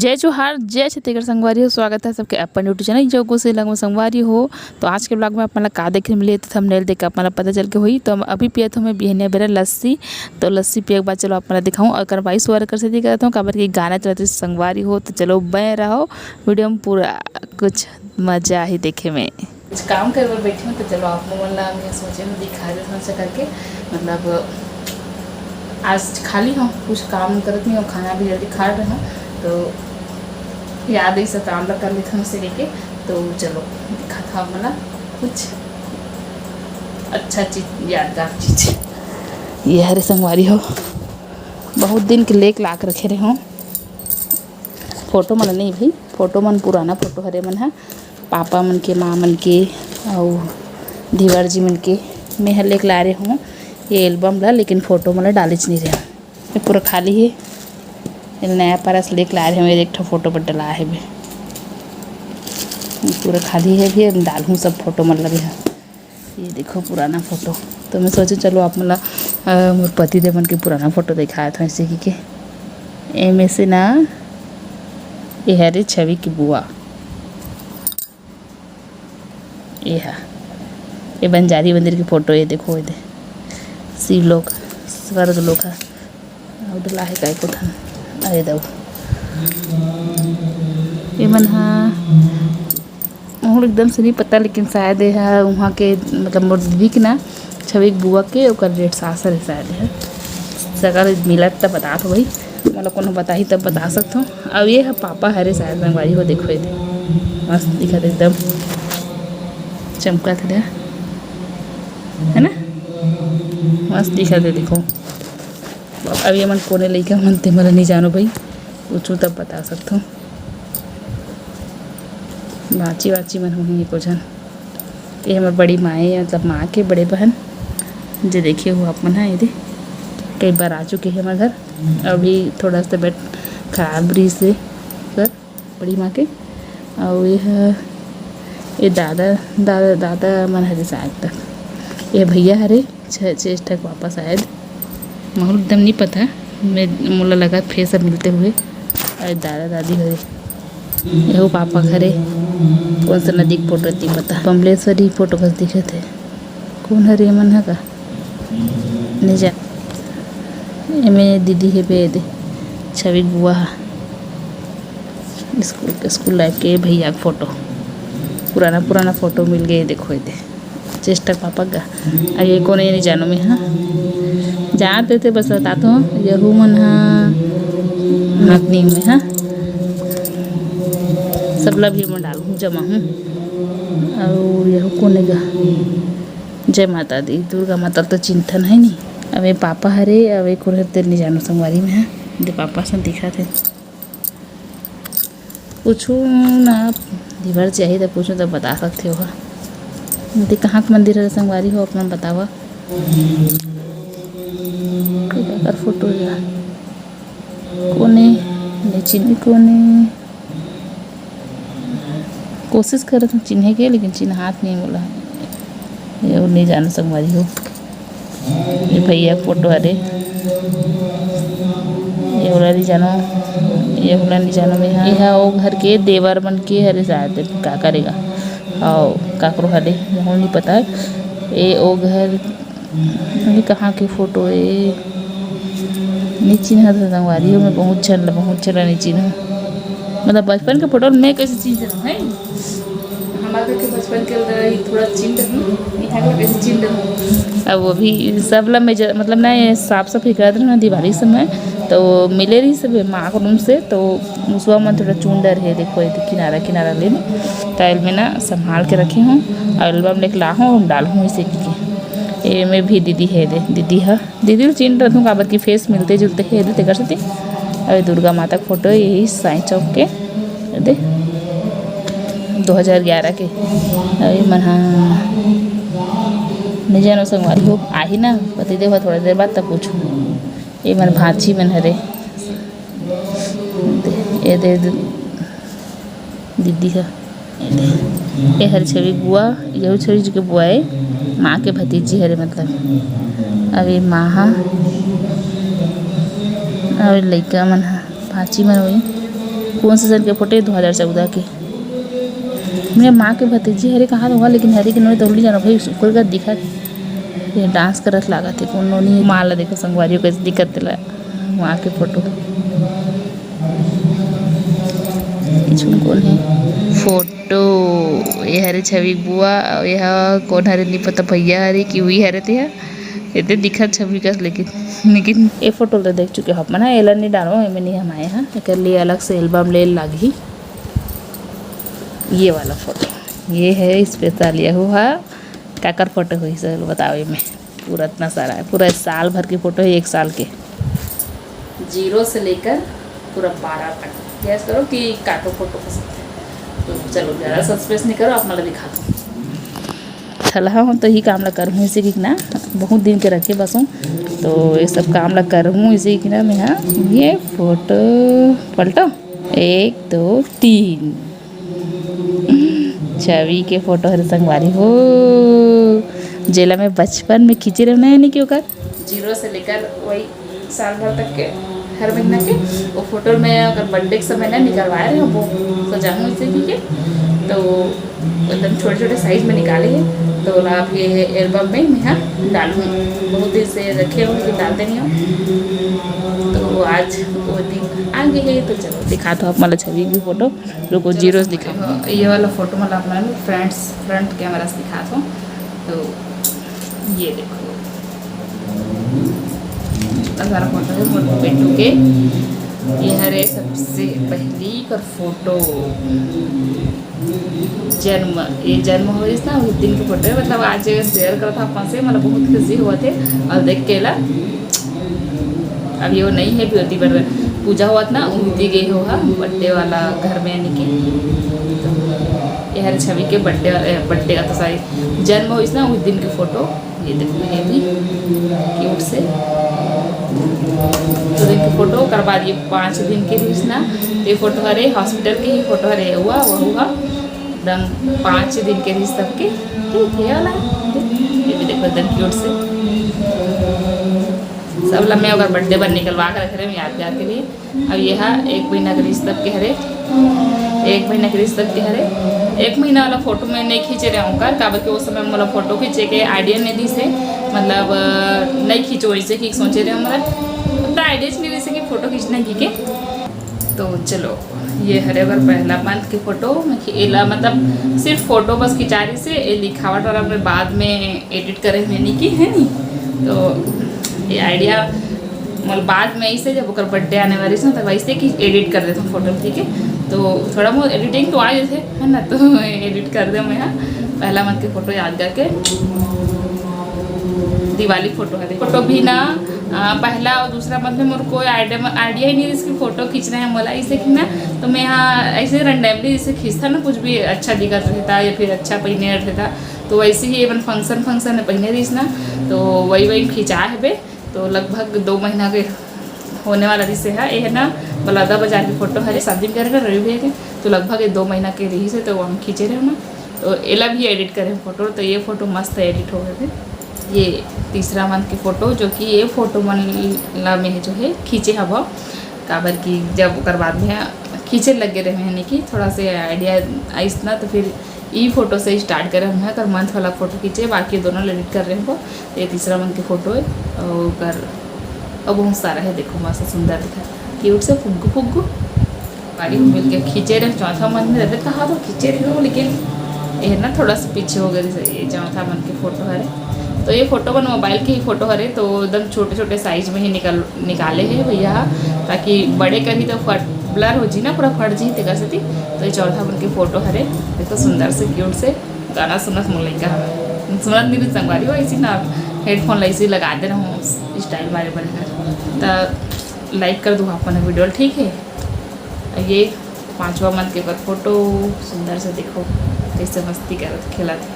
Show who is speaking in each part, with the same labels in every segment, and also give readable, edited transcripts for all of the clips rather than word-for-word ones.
Speaker 1: जय जोहार जय छत्तीसगढ़ संगवारी हो। स्वागत है सबके अपन यूट्यूब चैनल जो कुछ लगभग संगवारी हो। तो आज के ब्लॉग में अपना का देखे मिले तो थंबनेल देख के अपना पता चल के हुई। तो हम अभी पियत हमें बिहनिया बेरा लस्सी। तो लस्सी पिए के बाद चलो अपना दिखाऊँ और करवाई सुअर कर से दिखाता हूँ काबर की गाना चलते संगवारी हो। तो चलो बने रहो वीडियो में, पूरा कुछ मजा ही देखे में। कुछ काम कर बैठी हूँ तो चलो आप लोग सोचे में दिखा रहे से करके, मतलब आज खाली हूँ, कुछ काम करत नहीं हूँ, खाना भी जल्दी खा रहे हूँ। तो याद ही सब काम कर लेते हैं उसे लेके। तो चलो दिखा था मला कुछ अच्छा चीज़, यादगार चीज़। ये हरे संगवारी हो, बहुत दिन के लेक लाक रखे रहे हों। फोटो मन नहीं भाई, फोटो मन पुराना फोटो हरे मन है, पापा मन के, माँ मन के और धीवर जी मन के मैं हर लेक ला रहे हूँ ये एल्बम ला। लेकिन फ़ोटो मतलब डालिच नहीं रहा, ये पूरा खाली है। नया परस लेके ला रहे हैं, एक ठो फोटो पर डला है भी, पूरा खाली है भी। डालूँ सब फोटो मतलब है, ये देखो पुराना फ़ोटो। तो मैं सोचे चलो आप मतलब मोर पति देव मन के पुराना फ़ोटो दिखाया था ऐसे कि में से ना, ये हरे छवि की बुआ, ये है ये बंजारी मंदिर की फ़ोटो। ये देखो, ये शिव लोग स्वर्ग लोग है और डला है काय को था। अरे दो ये मन हाँ और एकदम से नहीं पता, लेकिन शायद ये है वहाँ के मतलब मोर दीदी के ना छवि बुआ के और रेट सासर है शायद है। सगर मिलत तब बता दो भाई, मतलब को बता ही तब बता सकता हूँ। अब ये है पापा हरे शायद रंगवारी हो, देखो ये मस्त दिखा था, एकदम चमका था है ना, मस्त दिखा दे। देखो अब ये मन कोने लेके मनते मतलब नहीं जानो भाई, पूछूँ तब बता सकता हूँ। बाची वाची मन होंगे कुछ। ये हमारी बड़ी माए, मतलब माँ के बड़े बहन जो देखे हो आप मन है, ये कई बार आ चुके हैं हमारे घर। अभी थोड़ा सा तबीयत खराब रही से सर बड़ी माँ के। और ये दादा दादा दादा मन हरे शायद तक, ये भैया हरे छः तक वापस आए। माहौल एकदम नहीं पता, मैं मुला लगा फिर सब मिलते हुए। अरे दादा दादी हरे, यहो पापा घरे। कौन सा नदी की फोटो थी पता, बमलेश्वरी फोटो बस दिखे थे। कौन हरे मन है का नहीं जा, में दीदी है बे दे छवि बुआ स्कूल लाइफ के भैया का फोटो, पुराना फोटो मिल गए। देखो ये चेष्टा पापा का। अब ये कौन, ये नहीं जानो मैं। हाँ जानते थे बस बता तो यहू मन हाँ नकनी में। हाँ सब ला भी मैं डालूँ जमा हूँ। और यह कौन गा, जय माता दी, दुर्गा माता तो चिंतन है नहीं। अब ये पापा हरे, अब एक और तेरे नहीं जानो संगवारी में है, दे पापा से दिखा थे। पूछूँ ना दीवार चाहिए तो पूछूँ तो बता सकते हो। दे कहाँ का मंदिर है संगवारी हो, अपना बतावा। कर फोटो कोने नहीं चिन्ह, कोने कोशिश कर रहे थे चिन्ह के, लेकिन चिन्ह हाथ नहीं बोला, ये नहीं जाना संगवारी हो। ये भैया फोटो अरे ये वाला नहीं जानो, ये वाला नहीं जानो मैं। हाँ यह वो घर के देवर मन के हरे शायद क्या करेगा और काकरो हरे मोहन नहीं पता। ये वो घर नहीं कहाँ की फ़ोटो है, नहीं चिन्ह था संगवारी हो। मैं बहुत चला नहीं चिन्ह, मतलब बचपन के फोटो में कैसे चीज़ है हमारे के बचपन के थोड़ा चिन्ह कैसे चिन्ह। अब वो भी सब ला मैं मतलब ना साफ सफाई कर रहे ना दिवाली समय, तो मिले रही सब माँ को रूम से। तो मुसवा मन थोड़ा चुंडर है, देखो ये किनारा लेने टाइल में ना संभाल के रखे हूँ और एल्बम लेके ला हूँ डाल हूँ इसे की। ये में भी दीदी है, दे दीदी है, दीदी चिन्ह रखूँ काबर की फेस मिलते जुलते है दे कर सकते। अरे दुर्गा माता का फोटो यही साई चौक के दे 2011 के। अरे मन हाँ नहीं जानो संगवारी हो, आ ही ना पति देव थोड़ा देर बाद तब पूछूँ। ये मन भाची मन हरे, ये दे दीदी है, ये हर छवि बुआ, यही छवि जी के बुआ है, माँ के भतीजी हरे मतलब। अब ये माँ और लड़का मन भाची मन हुई कौन से सन के फोटो 2014 के। मेरे माँ के भतीजी हरे कहाँ होगा, लेकिन हरे के नोने तो जाना भाई कोई का दिखा ये डांस करत लागा थे कौन नोनी माँ ला देखो संगवारी कैसे दिक्कत ला वहाँ के फोटो। कौन है फोटो ये हरे छवि बुआ यह कौन हरे नहीं पता भैया हरे कि हुई हरे थे ये दिखत छवि का, लेकिन ये फोटो तो देख चुके हो मना एला नहीं डालो एमें नहीं हम आए हैं एक लिए अलग से एल्बम ले लगी। ये वाला फोटो ये है स्पेशल यह हुआ काकर फोटो हुई सर बताओ में पूरा इतना सारा है, पूरा साल भर की फोटो है, 1 साल के 0 से लेकर पूरा 12 तक। गैस करो कि काको फोटो पसंद है तो चलो ज़्यादा सस्पेंस नहीं करो, आप मतलब दिखा दो चला हूँ तो ही काम ला कर हूँ इसे कि ना बहुत दिन के रखे बस हूँ तो ये सब काम ला कर हूँ इसे कि ना मैं। हाँ ये फोटो पलटो 1 2 3 छवि के फोटो हर संगवारी हो जेला में बचपन में खींचे रहना है नहीं क्यों कर 0 से लेकर वही साल भर तक के हर महीना के वो फोटो में अगर बर्थडे के समय ना निकलवाए रहे वो सजाऊँ इसे ठीक है तो एकदम छोटे छोटे साइज में निकाले हैं तो आप ये एल्बम में मैं हाँ डालूँ बहुत दिन से रखे हो लेकिन डालते नहीं हो तो आज वो दिन आ गए है तो चलो दिखा दो आप मतलब छवि की फोटो रुको 0 से दिखा ये वाला फोटो मतलब आप मैं फ्रंट कैमरा से दिखा दो तो ये देखो सारा फोटो है मोटू पेटू के ये हरे सबसे पहली कर फोटो जन्म हो इस ना उस दिन की फोटो है मतलब आज शेयर करा था अपन से मतलब बहुत खुशी हुआ थे और देख के ला अब ये वो नहीं है ब्यूटी पर पूजा हुआ था ना उमती गई हो बर्थडे वाला घर में यानी कि ये हर छवि के बर्थडे का तो सारी जन्म हो इस ना उस दिन की फोटो ये देखो ये भी क्यूट से तो दिन की फोटो करवा दिए 5 दिन के लिए ना ये फोटो हरे हॉस्पिटल के ही फोटो हरे हुआ वो हुआ एकदम 5 दिन के लिए सबके ठीक है वाला ये भी देखो एकदम क्यूट से सब लम्बे अगर बर्थडे पर निकलवा कर रख रहे हैं यादगार के लिए। अब यह 1 महीना के रिश्ते के हरे 1 महीना के रिश्ते के हरे 1 महीना वाला फोटो में नहीं खींचे रहे हूँ काबर के उस समय मतलब फोटो खींचे के आइडिया नहीं दी से मतलब नहीं खींचो वैसे कि सोचे रहे मतलब उतना आइडिया नहीं दी से कि फ़ोटो खींचना की के तो चलो ये हरे बार पहला मंथ की फ़ोटो एला मतलब सिर्फ फ़ोटो बस खिंचा रही से लिखावट और अपने बाद में एडिट करे हुए नहीं की है नहीं तो ये आइडिया मतलब बाद में ऐसे जब ओकर बर्थडे आने वाली थी तब वैसे कि एडिट कर देता हूँ फोटो ठीक है तो थोड़ा बहुत एडिटिंग तो आ जाते है ना तो एडिट कर दे मैं पहला मंथ की फ़ोटो याद करके दिवाली फ़ोटो है फोटो भी ना पहला और दूसरा मंथ में मेरे कोई आइडिया ही नहीं इसकी फ़ोटो खींचना है मला इसे खींचना तो मैं यहाँ ऐसे रैंडमली इसे खींचता ना कुछ भी अच्छा दिखत रहता या फिर अच्छा पहने रहता तो वैसे ही एवन फंक्शन पहने रही ना तो वही खिंचा है बे तो लगभग 2 महीना के होने वाला जिससे है ये है ना बलौदा बाजार की फ़ोटो है शादी में कर रही हुई है तो लगभग 2 महीना के रही से तो हम खींचे रहे ना तो एला भी एडिट करें फ़ोटो तो ये फ़ोटो मस्त एडिट हो गए थे। ये तीसरा मंथ की फ़ोटो जो कि ये फ़ोटो मनला में जो है खींचे हवा काबर की जब कर बाद में खींचे लगे रहे हैं कि थोड़ा से आइडिया आइस ना तो फिर ई फ़ोटो से स्टार्ट करें हम कर मंथ वाला फ़ोटो खींचे बाकी दोनों एडिट कर रहे हैं वो ये तीसरा मंथ की फ़ोटो है और कर और बहुत सारा है देखो मस्त सुंदर दिखा क्यूट से फुग्गू बारी मिल के खींचे रहे चौथा मंथ में रहते कहा तो खींचे रहे लेकिन ये ना थोड़ा सा पीछे हो गए ये चौथा मंथ की फ़ोटो है तो ये फ़ोटो मन मोबाइल की ही फ़ोटो हरे तो एकदम छोटे छोटे साइज में ही निकाले हैं भैया ताकि बड़े कभी तो ब्लर हो जी ना पूरा फट जी तेगा से तो ये चौथा मन की फ़ोटो हरे देखो सुंदर से क्यूट से गाना सुनत मोल लड़का हमें सुनत नहीं संगवारी हो ऐसी ना हेडफोन ऐसे लगा दे रहा हूँ स्टाइल बारे बढ़िया तो लाइक कर दूँ अपन वीडियो ठीक है। ये 5वां मंथ के बाद फ़ोटो सुंदर से देखो कैसे मस्ती कर खेला थे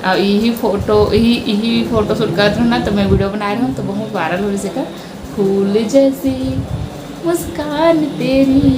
Speaker 1: और यही फ़ोटो शूट कर रहा ना तो मैं वीडियो बना रहा हूँ तो बहुत वायरल हो रही है फूल जैसी मुस्कान तेरी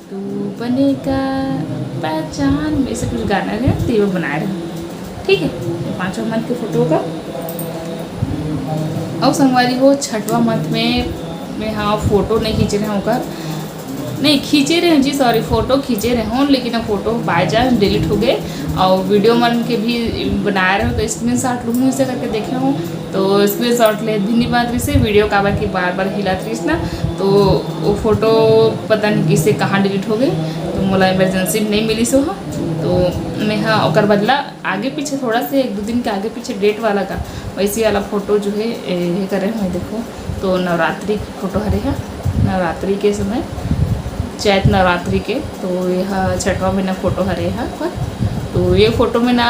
Speaker 1: तू बनेगा पहचान ऐसे कुछ गाना है तो वो बना रहे हैं ठीक है। 5वां मंथ की फ़ोटो का और संगवारी हो 6वां मंथ में हाँ फ़ोटो नहीं खींच रहे होकर नहीं खींचे रहे जी, सॉरी फ़ोटो खींचे रहे हों, लेकिन अब फ़ोटो बाय चांस डिलीट हो गए और वीडियो मन के भी बनाए रहे हो तो स्क्रीन शॉट लूँ इसे करके देखे हूँ तो स्क्रीन शॉट ले भी नहीं बात रही से वीडियो का बार की बार बार हिला रही ना तो वो फ़ोटो पता नहीं किसे कहाँ डिलीट हो गए तो मोला इमरजेंसी नहीं मिली सो हाँ तो मैं हाँ और बदला आगे पीछे थोड़ा से 1-2 दिन के आगे पीछे डेट वाला का वैसे वाला फ़ोटो जो है ये करे मैं देखो तो नवरात्रि की फ़ोटो हरे है नवरात्रि के समय चैत नवरात्रि के तो यह 6वां महीना फ़ोटो हरे यहाँ पर तो ये फ़ोटो में ना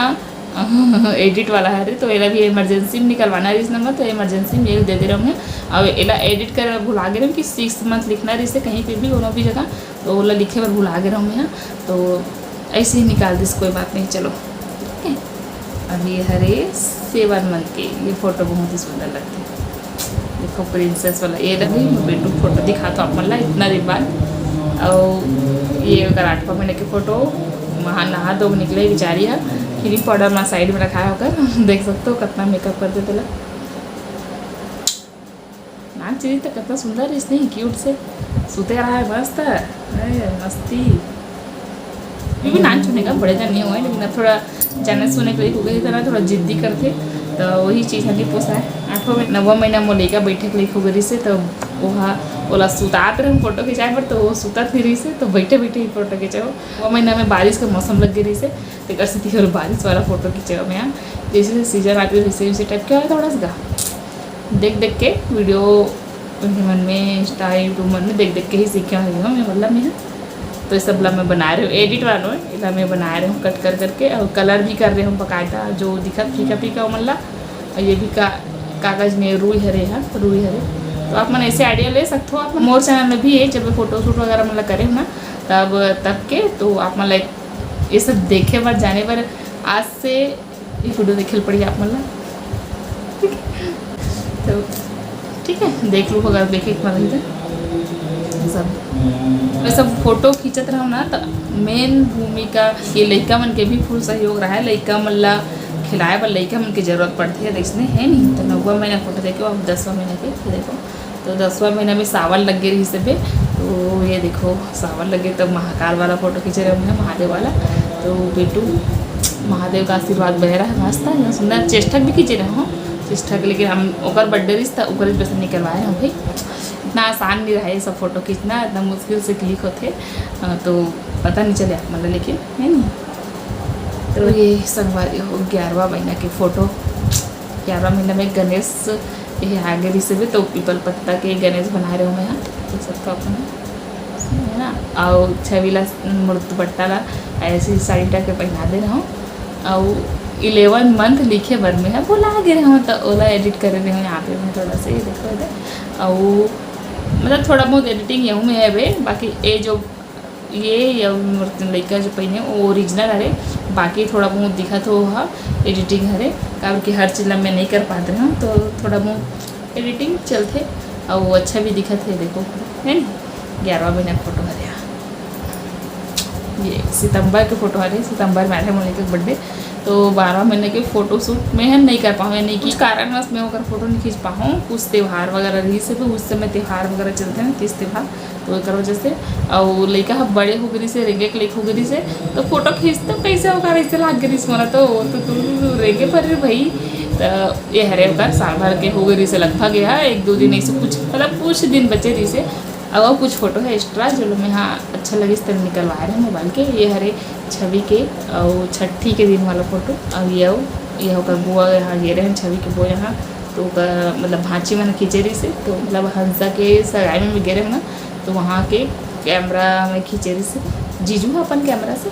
Speaker 1: एडिट वाला है तो एला भी इमरजेंसी में निकलवाना रही इस नंबर तो इमरजेंसी में एक दे दे रहा हूँ और एला एडिट कर भुला गे रहा कि 6 मंथ लिखना रही से कहीं पे भी कोनो भी जगह तो ओला लिखे पर भुला गे रहा हूँ यहाँ तो ऐसे ही निकाल दी कोई बात नहीं चलो ठीक है। अब ये हरे 7 मंथ के ये फ़ोटो बहुत ही सुंदर लगती है देखो प्रिंसेस वाला ये रही बेटू फ़ोटो दिखा तो आप मतलब इतना दिन बाद और ये अगर 8वां महीने की फ़ोटो वहाँ नहा धो निकले बेचारी है क्रीम पाउडर मैं साइड में रखा होकर देख सकते हो कितना मेकअप कर देते ला नाक चीज तो कितना सुंदर है इसने क्यूट से सुते रहा है मस्त मस्ती भी नाच छूने का बड़े जन नहीं हुए लेकिन अब थोड़ा जाने सुने के लिए हो गई तरह थोड़ा जिद्दी करते तो वही चीज़ हल्दी पोसा है 9वां महीना में लेकर बैठे के लिए हो गई से तो वहाँ बोला सुतात रहे फोटो खिंचाए पर तो वो सुता थी रही से तो बैठे बैठे ही फोटो खिंचाओ। वो महीना में बारिश का मौसम लग गई रही से तो कर सकती और बारिश वाला फोटो खिंचाओ मैं यहाँ जैसे सीजन आती है वैसे वैसे टाइप क्या है थोड़ा सा देख देख के वीडियो मन में इंस्टा यूट्यूब मन में देख देख के ही सीखे हुई हूँ मैं मतलब मैं तो सब ला मैं बना रही हूँ एडिट वालों इला मैं बना रही हूँ कट कर करके और कलर भी कर रही हूँ बकायदा जो दिखा फीका फीका मल्ला और ये भी कागज़ में रुई हरे है रुई हरे तो आप मन ऐसे आइडिया ले सकते हो आप मोर चैनल में भी है जब फोटो शूट वगैरह मतलब करे ना तब के तो आप मतलब ये सब देखे बार जाने पर आज से ये वीडियो देखे पड़ी आप मतलब तो ठीक है देख लो अगर देखे एक बार सब मैं सब फोटो खींचत रहा ना तो मेन भूमिका ये लड़का मन के भी फुल सहयोग रहा है लड़का मल्ला खिलाए पर लड़का मन की ज़रूरत पड़ती है इसने है नहीं तो 9वां महीना फोटो देखो अब 10वां महीना के देखो तो 10वां महीना में सावन लग गई रही सब तो ये देखो सावन लगे तब महाकाल वाला फोटो खींचे रहे हैं महादेव वाला तो बेटू महादेव का आशीर्वाद बह रहा है मस्त है सुंदर चेष्टक भी खींचे रहे हो चेष्टक लेकिन हम ओकर बर्थडे रही था ओकर वैसे निकलवाए हम भाई इतना आसान नहीं रहा ये सब फ़ोटो खींचना इतना मुश्किल से क्लिक होते तो पता नहीं चले आप मतलब लेकिन है नहीं तो ये संगवारी हो 11वां महीना की फ़ोटो 11वां महीना में गणेश ये आगे भी से भी तो पीपल पत्ता के गणेश बना रहे हो मैं यहाँ देख सकते हो अपन है ना और छवीला मूर्ति बट्टा ला ऐसी साड़ी टाइप के पहना दे रहा हूँ और 11 मंथ लिखे बर में है बोला गिरे हूँ तो ओला एडिट कर रहे हूँ यहाँ पे मैं थोड़ा सा ये देखो इधर और मतलब थोड़ा बहुत एडिटिंग यहूँ में है भाई बाकी ये जो ये मूर्ति लड़का जो पहने वो ओरिजिनल हरे बाकी थोड़ा बहुत दिखा तो हाँ एडिटिंग हरे कारण कि हर चीज़ मैं नहीं कर पाते हैं तो थोड़ा बहुत एडिटिंग चलते और वो अच्छा भी दिखा थे देखो है ना 11वां महीना फ़ोटो हरे ये सितंबर के फ़ोटो हरे सितंबर में आए मोने के बर्थडे तो 12वां महीने के फ़ोटो शूट में नहीं कर पाऊँ नहीं कुछ कारणवश मैं होकर फ़ोटो नहीं खींच पाऊँ कुछ त्यौहार वगैरह रही से भी उस समय त्यौहार वगैरह चलते हैं 30 त्यौहार तो एक वजह से और लड़का हम बड़े हो गई से रेगे क्लिक हो गई से तो फोटो खींचते कैसे होगा ऐसे लाग गई मोरा तो तू रेगे पर भाई तो ये हरे होकर साल भर के हो गई से लगभग यह 1-2 दिन ऐसे कुछ मतलब कुछ दिन बचे रही से और कुछ फ़ोटो है एक्स्ट्रा जो मैं हाँ अच्छा लगे इस तरह निकलवा रहे हैं मोबाइल के ये हरे छवि के और छठी के दिन वाला फ़ोटो और यह होकर बुआ यहाँ गे रहे हैं छवि के बुआ यहाँ तो मतलब भांची मैंने खींचे रही से तो मतलब हंसा के सगाई में भी गे रहे हैं ना तो वहाँ के कैमरा में खींचे रही से जीजू है अपन कैमरा से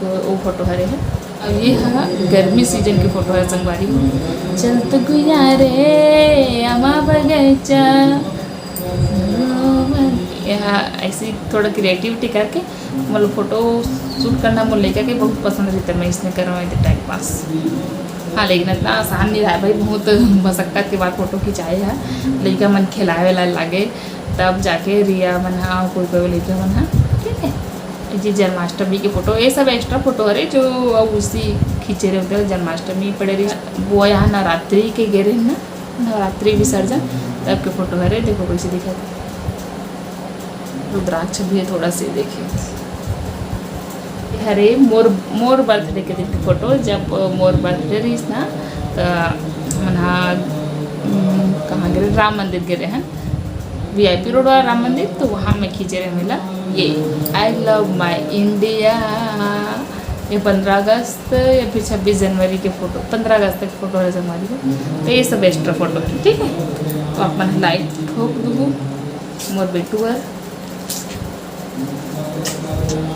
Speaker 1: तो वो फ़ोटो हरे हैं और ये है गर्मी सीजन की फ़ोटो है संगवारी चल तो गुजारे अमा बगैचा यहाँ ऐसी थोड़ा क्रिएटिविटी करके मतलब फ़ोटो शूट करना मुझे लेकर के बहुत पसंद रहता है मैं इसने कर रहा हूँ टाइम पास हाँ लेकिन इतना आसान नहीं रहा भाई बहुत मशक्क़त के बाद फ़ोटो खिंचाए है लड़का मन खिलाए वाला लगे तब जाके रिया मन हाँ कोई कोई लड़का मन हाँ ठीक है जी जन्माष्टमी की फ़ोटो ये सब एक्स्ट्रा फ़ोटो है जो उसी खींचे रहे होते हैं जन्माष्टमी पड़े रही वो यहाँ नवरात्रि के गे रहे ना नवरात्रि विसर्जन तब के फ़ोटो है देखो कैसे दिखा रुद्राक्ष भी है थोड़ा सी, देखिए। अरे मोर बर्थडे के दिन की फोटो, जब मोर बर्थडे रही ना तो मना कहाँ गए, राम मंदिर गए हैं, VIP रोड वाला राम मंदिर, तो वहाँ में खींचे रहे मिला ये आई लव माई इंडिया। ये 15 अगस्त या फिर 26 जनवरी के फ़ोटो, 15 अगस्त तक फ़ोटो है हमारी को, तो ये सब एक्स्ट्रा फ़ोटो है, ठीक है। तो अपन लाइट ठोक दूँ मोर बेटू है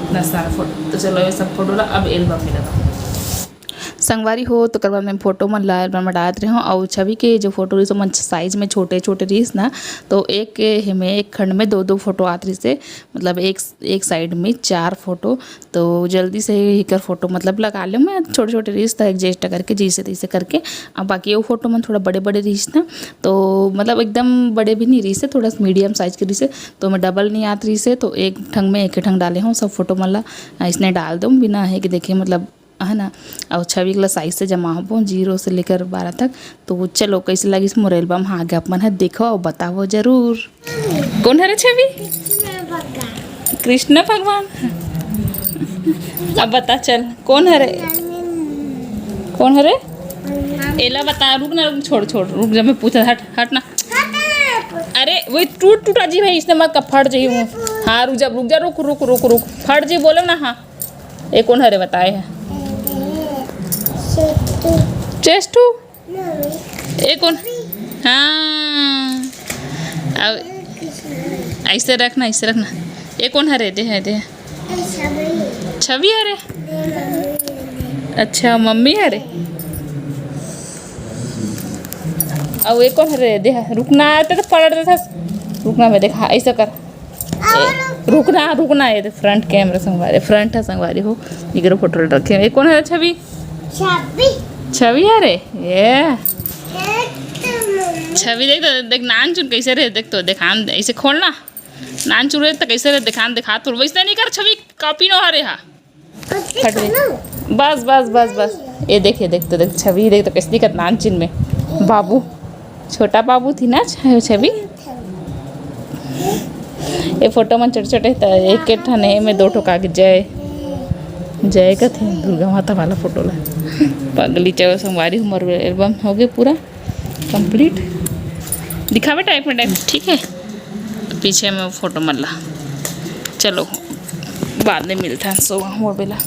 Speaker 1: इतना सारा फोटो। तो चलो ये सब फोटो ला अब एल्बम में लगा संगवारी हो, तो करवा में फोटो मन ला एल्बम में डालत रहे हो। और छवि के जो फोटो रही मन साइज में छोटे छोटे रहीस ना, तो एक खंड में 2-2 फोटो आत रही से, मतलब एक साइड में 4 फोटो। तो जल्दी से ही कर फोटो मतलब लगा लो, मैं छोटे छोटे रहीस था एडजस्ट करके जैसे तैसे करके। अब बाकी वो फोटो मन थोड़ा बड़े बड़े रहीस ना, तो मतलब एकदम बड़े भी नहीं रही से, थोड़ा मीडियम साइज के रही से, तो मैं डबल नहीं आत रही से, तो एक ठंग में एक ठंग डाले हूँ सब फोटो मन ला इसने डाल दूँ बिना है कि देखिए मतलब है ना। और छवि के साइज से जमा हो 0 से लेकर 12 तक। तो चलो कैसे लगी मोर एल्बम, हाँ आगे अपन है देखो और बताओ जरूर। कौन है रे छवि? कृष्ण भगवान। अब बता चल कौन है रे, कौन है रे? एला बता, रुक ना, रुक, छोड़ रुक, जब मैं पूछा हट ना। अरे वही टूटा जी भाई, इसने मत फट जाइए हूँ। हाँ रुक जा रुक फट जी बोलो ना। हाँ ये कौन है रे बताए है? चेस्टू ये कौन? हाँ अब ऐसे रखना ये कौन है रे? दे छवि है रे, अच्छा मम्मी है रे। और ये कौन है रे? दे रुकना, तो पलट था, रुकना मैं देखा ऐसा कर, रुकना ये फ्रंट कैमरा संगवारी, फ्रंट है संगवारी हो, इधर फोटो रखे। ये कौन है? छवि है रे, ये छवि देख नान चुन कैसे रे, देख तो दिखान ऐसे खोलना, नान चुन रहे तो कैसे रे दिखा तो वैसे नहीं कर। छवि कॉपी नो हरे, हाँ बस ये देख तो देख छवि, देख तो कैसे दिखत नान चिन में। बाबू छोटा बाबू थी ना छवि। ये फोटो में छोटे एक ठने में 2 ठो कागज जय का थे दुर्गा माता वाला फोटो ला। पगली चाहे संगवारी हमार एल्बम हो गया पूरा कंप्लीट, दिखावे टाइप में ठीक है। पीछे में फोटो मल्ला, चलो बाद में मिलता है सो मोर बेला।